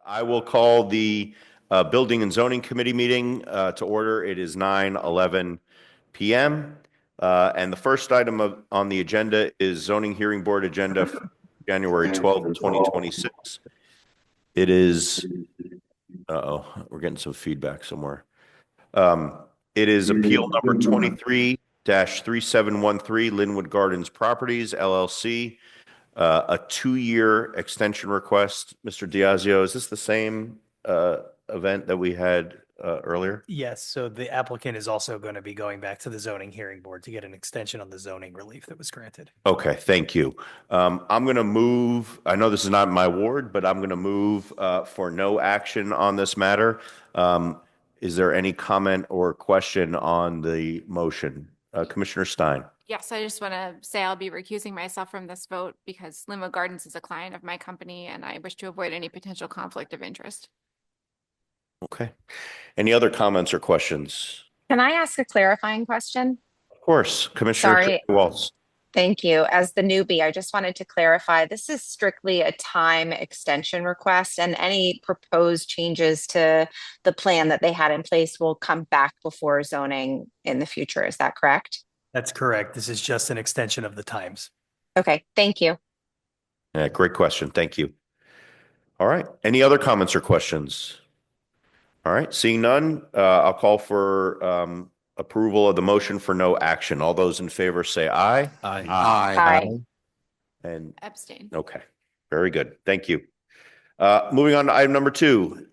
I will call the Building and Zoning Committee meeting to order. It is 9:11 p.m. And the first item on the agenda is Zoning Hearing Board agenda for January 12th, 2026. It is, we're getting some feedback somewhere. It is appeal number 23-3713, Lynnewood Gardens Properties, LLC. A 2-year extension request. Mr. Diazio, is this the same event that we had earlier? Yes, so the applicant is also going to be going back to the zoning hearing board to get an extension on the zoning relief that was granted. Okay, thank you. I'm going to move, I know this is not my ward, but I'm going to move for no action on this matter. Is there any comment or question on the motion? Commissioner Stein. Yes, I just want to say I'll be recusing myself from this vote because Lynnewood Gardens is a client of my company and I wish to avoid any potential conflict of interest. Okay. Any other comments or questions? Can I ask a clarifying question? Of course, Commissioner Waltz. Thank you. As the newbie, I just wanted to clarify, this is strictly a time extension request and any proposed changes to the plan that they had in place will come back before zoning in the future. Is that correct? That's correct. This is just an extension of the times. Okay, thank you. Yeah, great question. Thank you. All right. Any other comments or questions? All right. Seeing none, I'll call for approval of the motion for no action. All those in favor say aye. Aye. Aye. And Abstain. okay. Very good. Thank you. Moving on to item number 2,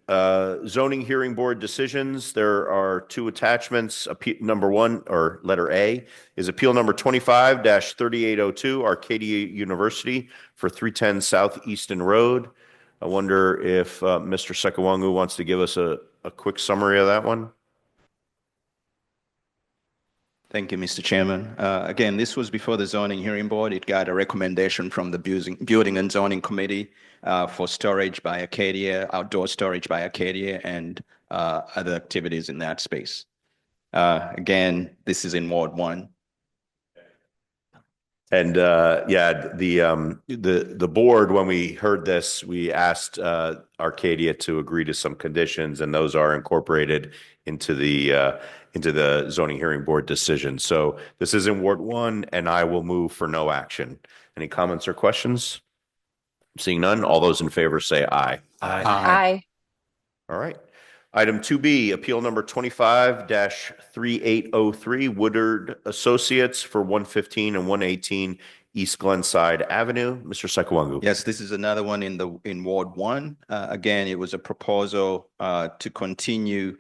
zoning hearing board decisions. There are 2 attachments. Number 1, or letter A, is appeal number 25-3802, Arcadia University for 310 South Easton Road. I wonder if Mr. Sekawangu wants to give us a quick summary of that one. Thank you, Mr. Chairman. Again, this was before the zoning hearing board. It got a recommendation from the Building and Zoning Committee for storage by Arcadia, outdoor storage by Arcadia, and other activities in that space. Again, this is in Ward 1. And yeah, the board, when we heard this, we asked Arcadia to agree to some conditions, and those are incorporated into the zoning hearing board decision. So this is in Ward 1, and I will move for no action. Any comments or questions? Seeing none, all those in favor say aye. Aye. Aye. All right. Item 2B, appeal number 25-3803, Woodard Associates for 115 and 118 East Glenside Avenue. Mr. Sekawangu. Yes, this is another one in Ward 1. Again, it was a proposal to continue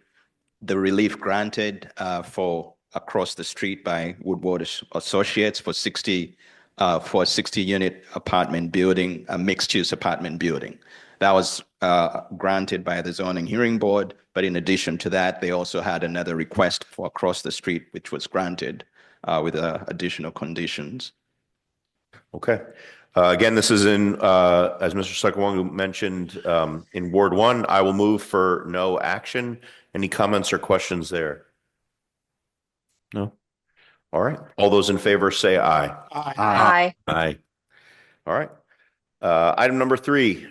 the relief granted for across the street by Woodward Associates for 60-unit apartment building, a mixed-use apartment building. That was granted by the zoning hearing board, but in addition to that, they also had another request for across the street, which was granted with additional conditions. Okay. Again, this is in, as Mr. Sekawangu mentioned, in Ward 1. I will move for no action. Any comments or questions there? No? All right. All those in favor say aye. Aye. Aye. Aye. All right. Item number 3,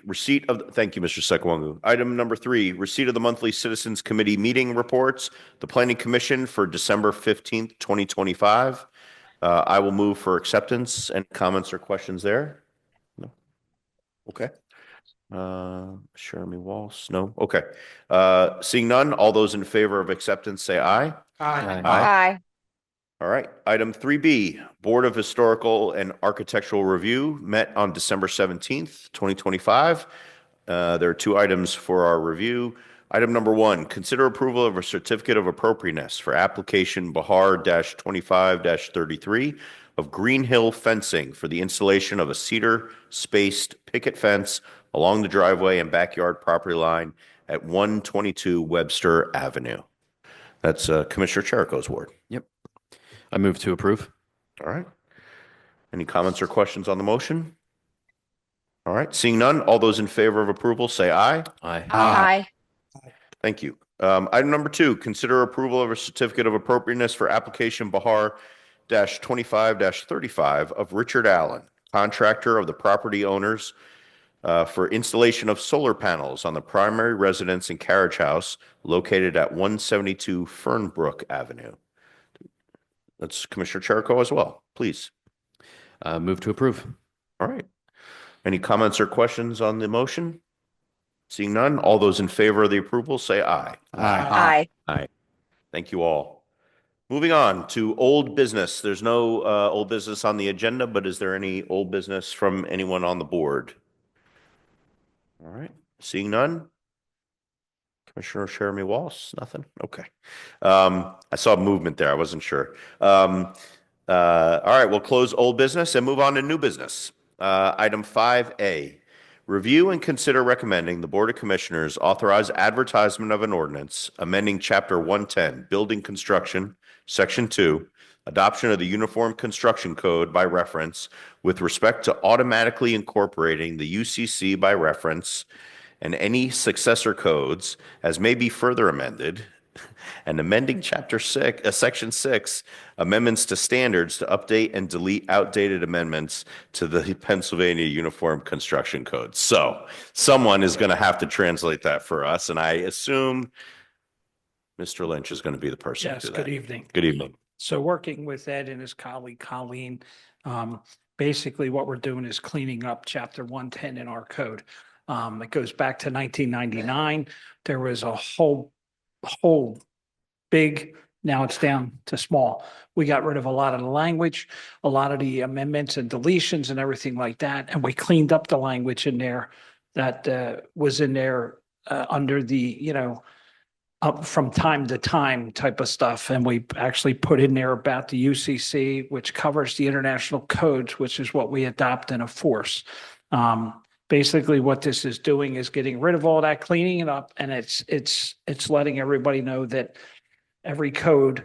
thank you, Mr. Sekawangu. Item number 3, receipt of the monthly Citizens Committee meeting reports, the Planning Commission for December 15th, 2025. I will move for acceptance. Any comments or questions there? No? Okay. Jeremy Walsh, no? Okay. Seeing none, all those in favor of acceptance say aye. Aye. Aye. All right. Item 3B, Board of Historical and Architectural Review met on December 17th, 2025. There are 2 items for our review. Item number 1, consider approval of a certificate of appropriateness for application Bahar-25-33 of Green Hill Fencing for the installation of a cedar spaced picket fence along the driveway and backyard property line at 122 Webster Avenue. That's Commissioner Cherico's ward. Yep. I move to approve. All right. Any comments or questions on the motion? All right. Seeing none, all those in favor of approval say aye. Aye. Aye. Thank you. Item number 2, consider approval of a certificate of appropriateness for application Bahar-25-35 of Richard Allen, contractor of the property owners for installation of solar panels on the primary residence and carriage house located at 172 Fernbrook Avenue. That's Commissioner Cherico as well, please. Move to approve. All right. Any comments or questions on the motion? Seeing none, all those in favor of the approval say aye. Aye. Aye. Thank you all. Moving on to old business. There's no old business on the agenda, but is there any old business from anyone on the board? All right. Seeing none. Commissioner Jeremy Walsh, nothing? Okay. I saw movement there. I wasn't sure. All right. We'll close old business and move on to new business. Item 5A. Review and consider recommending the Board of Commissioners authorize advertisement of an ordinance amending Chapter 110, Building Construction, Section 2, adoption of the Uniform Construction Code by reference with respect to automatically incorporating the UCC by reference and any successor codes as may be further amended, and amending Chapter 6, Section 6, amendments to standards to update and delete outdated amendments to the Pennsylvania Uniform Construction Code. So someone is going to have to translate that for us, and I assume Mr. Lynch is going to be the person Yes, to do good that. evening. Good evening. So working with Ed and his colleague Colleen, basically what we're doing is cleaning up Chapter 110 in our code. It goes back to 1999. There was a whole big, now it's down to small. We got rid of a lot of the language, a lot of the amendments and deletions and everything like that. And we cleaned up the language in there that was in there under the, up from time to time type of stuff. And we actually put in there about the UCC, which covers the international codes, which is what we adopt and enforce. Basically what this is doing is getting rid of all that, cleaning it up, and it's letting everybody know that every code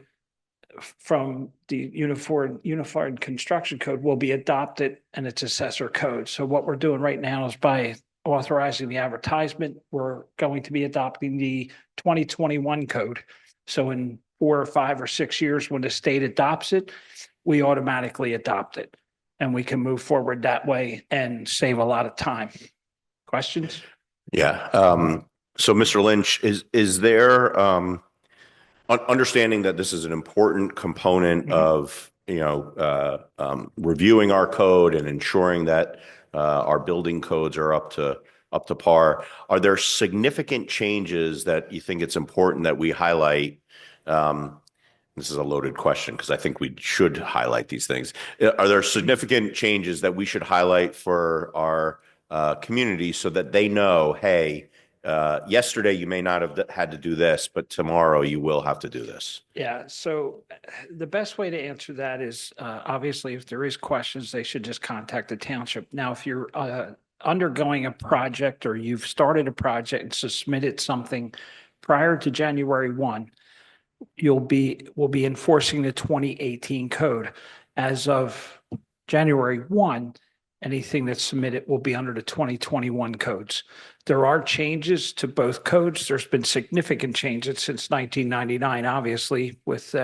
from the unified construction code will be adopted and its assessor code. So what we're doing right now is by authorizing the advertisement, we're going to be adopting the 2021 code. So in 4 or 5 or 6 years, when the state adopts it, we automatically adopt it. And we can move forward that way and save a lot of time. Questions? Yeah. So Mr. Lynch, is there, understanding that this is an important component of, reviewing our code and ensuring that our building codes are up to par. Are there significant changes that you think it's important that we highlight? This is a loaded question because I think we should highlight these things. Are there significant changes that we should highlight for our community so that they know, hey, yesterday you may not have had to do this, but tomorrow you will have to do this? Yeah, so the best way to answer that is obviously if there is questions, they should just contact the township. Now, if you're undergoing a project or you've started a project and submitted something prior to January 1, we'll be enforcing the 2018 code. As of January 1, anything that's submitted will be under the 2021 codes. There are changes to both codes. There's been significant changes since 1999, obviously, with,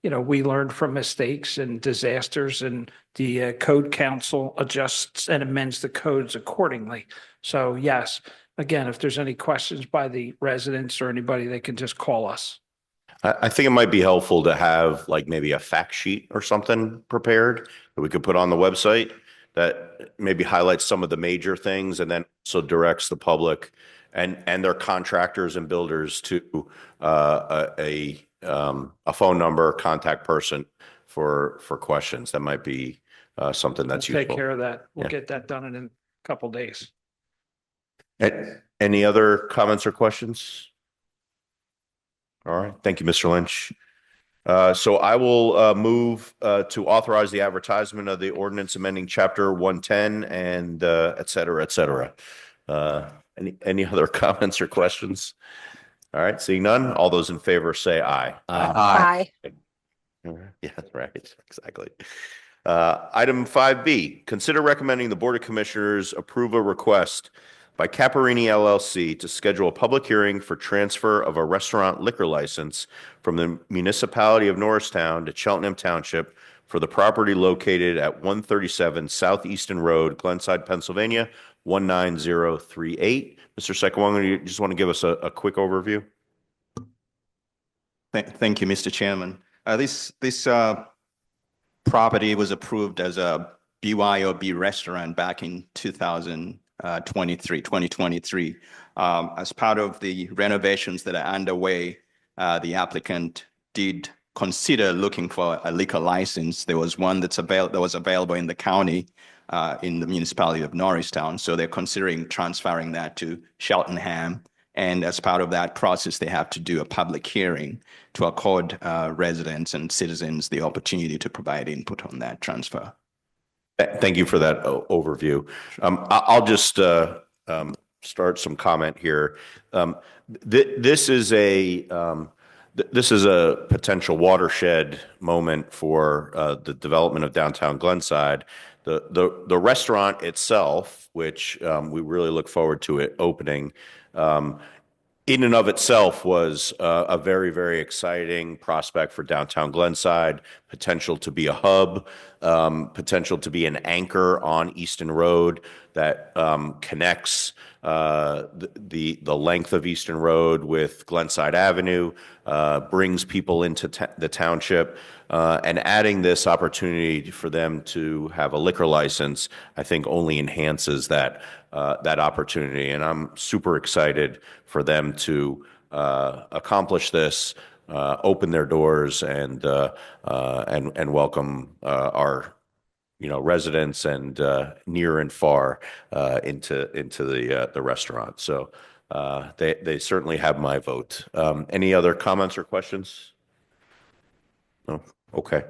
we learned from mistakes and disasters, and the code council adjusts and amends the codes accordingly. So yes, again, if there's any questions by the residents or anybody, they can just call us. I think it might be helpful to have like maybe a fact sheet or something prepared that we could put on the website that maybe highlights some of the major things and then also directs the public and their contractors and builders to a phone number, contact person for questions. That might be something that's We'll useful. take care of that. We'll Yeah. get that done in a couple of days. Any other comments or questions? All right. Thank you, Mr. Lynch. So I will move to authorize the advertisement of the ordinance amending Chapter 110 and et cetera, et cetera. Any other comments or questions? All right. Seeing none, all those in favor say aye. Aye. Yeah, right. Exactly. Item 5B, consider recommending the Board of Commissioners approve a request by Caparini LLC to schedule a public hearing for transfer of a restaurant liquor license from the municipality of Norristown to Cheltenham Township for the property located at 137 Southeastern Road, Glenside, Pennsylvania, 19038. Mr. Sekawanga, you just want to give us a quick overview? Thank you, Mr. Chairman. This property was approved as a BYOB restaurant back in 2023. As part of the renovations that are underway, the applicant did consider looking for a liquor license. There was one that was available in the county, in the municipality of Norristown. So they're considering transferring that to Cheltenham. And as part of that process, they have to do a public hearing to accord residents and citizens the opportunity to provide input on that transfer. Thank you for that overview. I'll just start some comment here. This is a potential watershed moment for the development of downtown Glenside. The restaurant itself, which we really look forward to it opening, in and of itself was a very, very exciting prospect for downtown Glenside, potential to be a hub, potential to be an anchor on Easton Road that connects the length of Easton Road with Glenside Avenue, brings people into the township, and adding this opportunity for them to have a liquor license, I think only enhances that opportunity. And I'm super excited for them to accomplish this, open their doors, and welcome our residents and near and far into the restaurant. So they certainly have my vote. Any other comments or questions? No. Okay.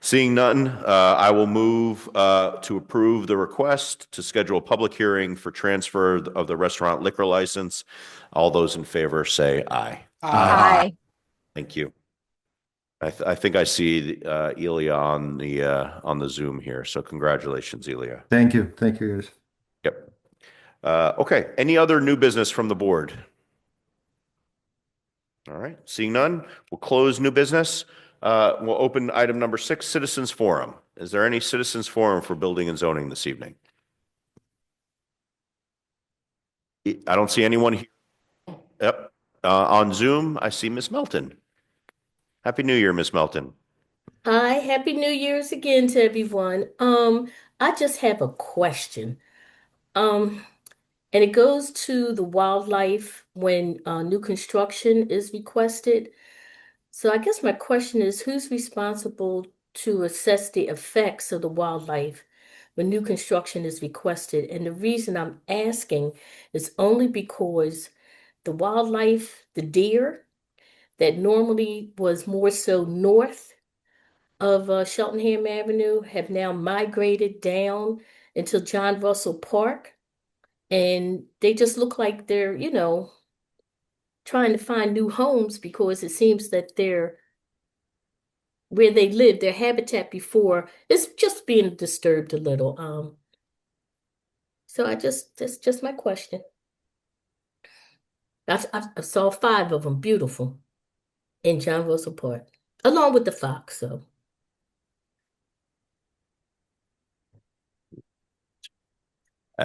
Seeing none, I will move to approve the request to schedule a public hearing for transfer of the restaurant liquor license. All those in favor say aye. Aye. Thank you. I think I see Elia on the Zoom here. So congratulations, Elia. Thank you. Thank you, guys. Yep. Okay. Any other new business from the board? All right. Seeing none, we'll close new business. We'll open item number 6, Citizens Forum. Is there any Citizens Forum for Building and Zoning this evening? I don't see anyone here. Yep. On Zoom, I see Miss Melton. Happy New Year, Miss Melton. Hi, Happy New Year's again to everyone. I just have a question. And it goes to the wildlife when new construction is requested. So I guess my question is, who's responsible to assess the effects of the wildlife when new construction is requested? And the reason I'm asking is only because the wildlife, the deer, that normally was more so north of Cheltenham Avenue have now migrated down into John Russell Park. And they just look like they're, trying to find new homes because it seems that they're where they lived, their habitat before, is just being disturbed a little. So that's just my question. I saw 5 of them, beautiful, in John Russell Park, along with the fox. So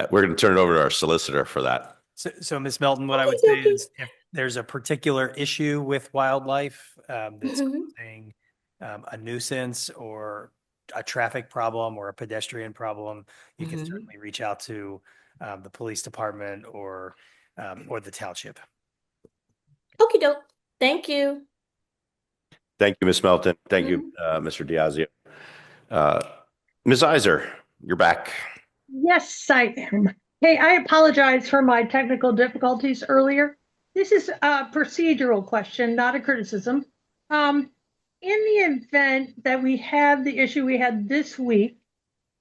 We're going to turn it over to our solicitor for that. So Ms. Melton, what I would say is if there's a particular issue with wildlife that's causing a nuisance or a traffic problem or a pedestrian problem, you can certainly reach out to the police department or the township. Okie doke. Thank you. Thank you, Ms. Melton. Thank you, Mr. Diazio. Ms. Iser, you're back. Yes, I am. Hey, I apologize for my technical difficulties earlier. This is a procedural question, not a criticism. In the event that we have the issue we had this week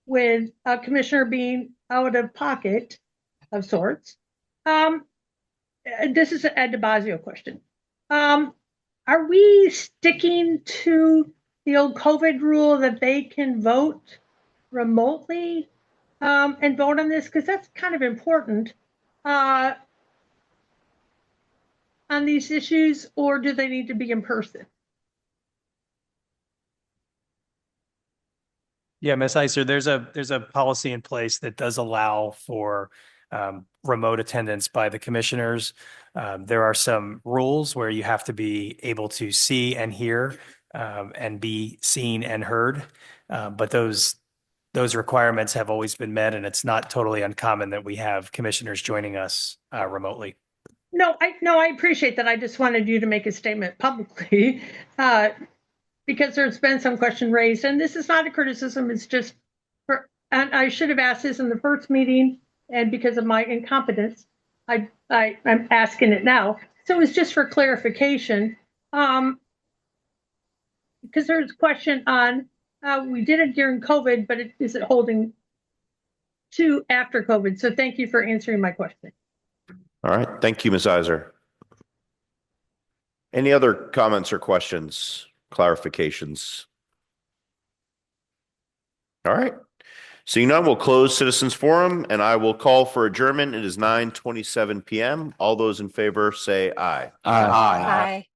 with a commissioner being out of pocket of sorts, this is an Ed DeBazio question. Are we sticking to the old COVID rule that they can vote remotely and vote on this? Because that's kind of important. on these issues, or do they need to be in person? Yeah, Ms. Iser, there's a policy in place that does allow for remote attendance by the commissioners. There are some rules where you have to be able to see and hear and be seen and heard. But those requirements have always been met, and it's not totally uncommon that we have commissioners joining us remotely. No, I appreciate that. I just wanted you to make a statement publicly. Because there's been some question raised, and this is not a criticism, it's just and I should have asked this in the first meeting, and because of my incompetence, I'm asking it now. So it's just for clarification. Because there's a question on, we did it during COVID, but is it holding to after COVID? So thank you for answering my question. All right. Thank you, Ms. Iser. Any other comments or questions, clarifications? All right. Seeing none, we'll close Citizens Forum, and I will call for adjournment. It is 9:27 p.m. All those in favor say aye. Aye.